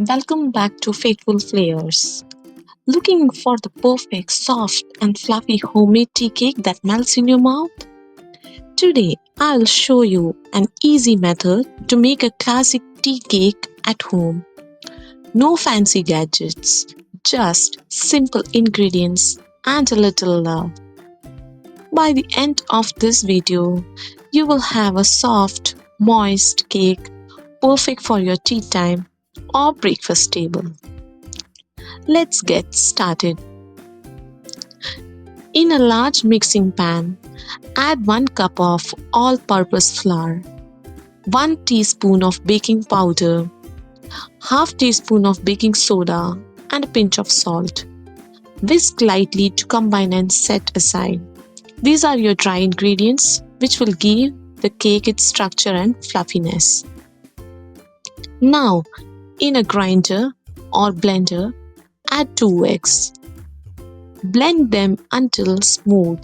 Welcome back to Faithful Flavors. Looking for the perfect, soft, and fluffy homemade tea cake that melts in your mouth? Today, I'll show you an easy method to make a classic tea cake at home. No fancy gadgets, just simple ingredients and a little love. By the end of this video, you will have a soft, moist cake perfect for your tea time or breakfast table. Let's get started. In a large mixing pan, add 1 cup of all-purpose flour, 1 teaspoon of baking powder, half teaspoon of baking soda, and a pinch of salt. Whisk lightly to combine and set aside. These are your dry ingredients which will give the cake its structure and fluffiness. Now, in a grinder or blender, add 2 eggs. Blend them until smooth.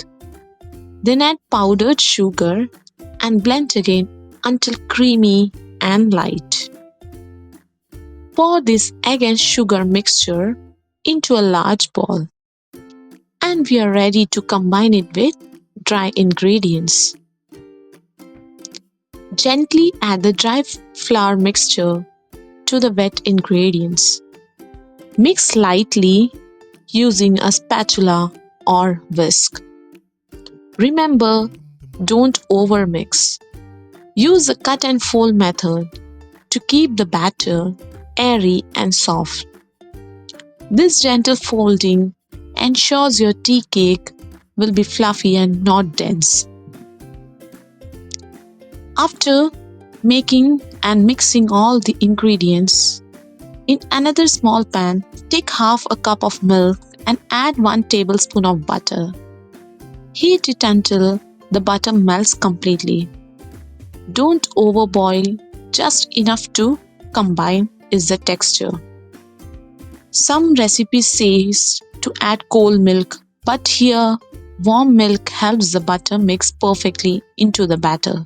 Then add powdered sugar and blend again until creamy and light. Pour this egg and sugar mixture into a large bowl. And we are ready to combine it with dry ingredients. Gently add the dry flour mixture to the wet ingredients. Mix lightly using a spatula or whisk. Remember, don't overmix. Use the cut and fold method to keep the batter airy and soft. This gentle folding ensures your tea cake will be fluffy and not dense. After making and mixing all the ingredients, in another small pan, take half a cup of milk and add 1 tablespoon of butter. Heat it until the butter melts completely. Don't overboil, just enough to combine is the texture. Some recipes say to add cold milk, but here warm milk helps the butter mix perfectly into the batter.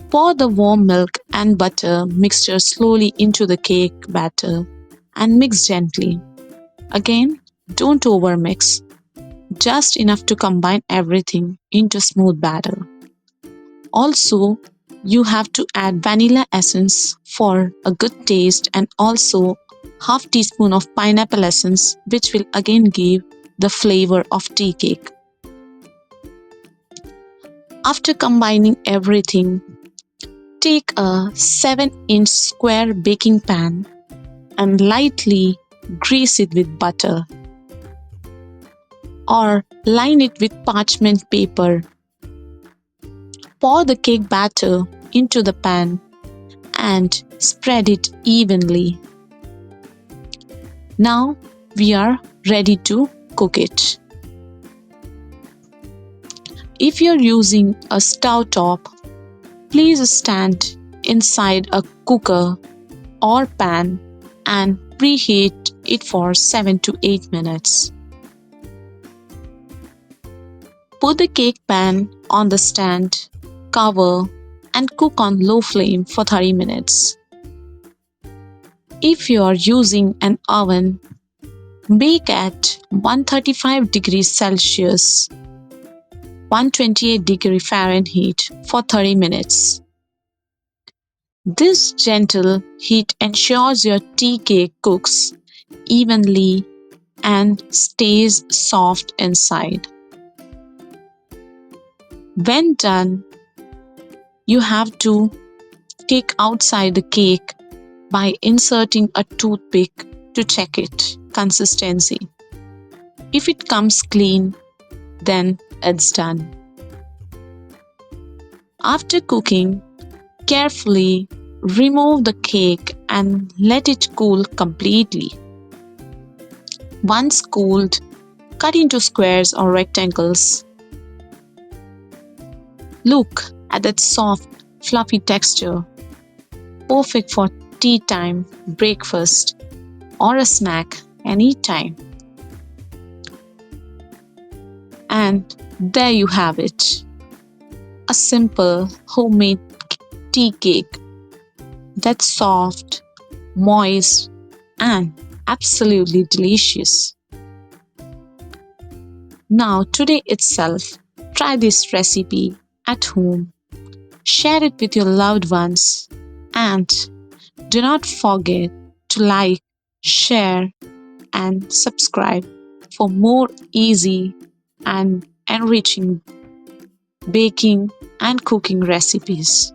Pour the warm milk and butter mixture slowly into the cake batter and mix gently. Again, don't overmix, just enough to combine everything into smooth batter. Also, you have to add vanilla essence for a good taste and also half teaspoon of pineapple essence, which will again give the flavor of tea cake. After combining everything, take a 7-inch square baking pan and lightly grease it with butter or line it with parchment paper. Pour the cake batter into the pan and spread it evenly. Now we are ready to cook it. If you're using a stove top, please stand inside a cooker or pan and preheat it for 7 to 8 minutes. Put the cake pan on the stand, cover, and cook on low flame for 30 minutes. If you are using an oven, bake at 135 degrees Celsius, 128 degrees Fahrenheit for 30 minutes. This gentle heat ensures your tea cake cooks evenly and stays soft inside. When done, you have to take outside the cake by inserting a toothpick to check its consistency. If it comes clean, then it's done. After cooking, carefully remove the cake and let it cool completely. Once cooled, cut into squares or rectangles. Look at that soft, fluffy texture, perfect for tea time, breakfast, or a snack anytime. And there you have it, a simple homemade tea cake that's soft, moist, and absolutely delicious. Now, today itself, try this recipe at home, share it with your loved ones, and do not forget to like, share, and subscribe for more easy and enriching baking and cooking recipes.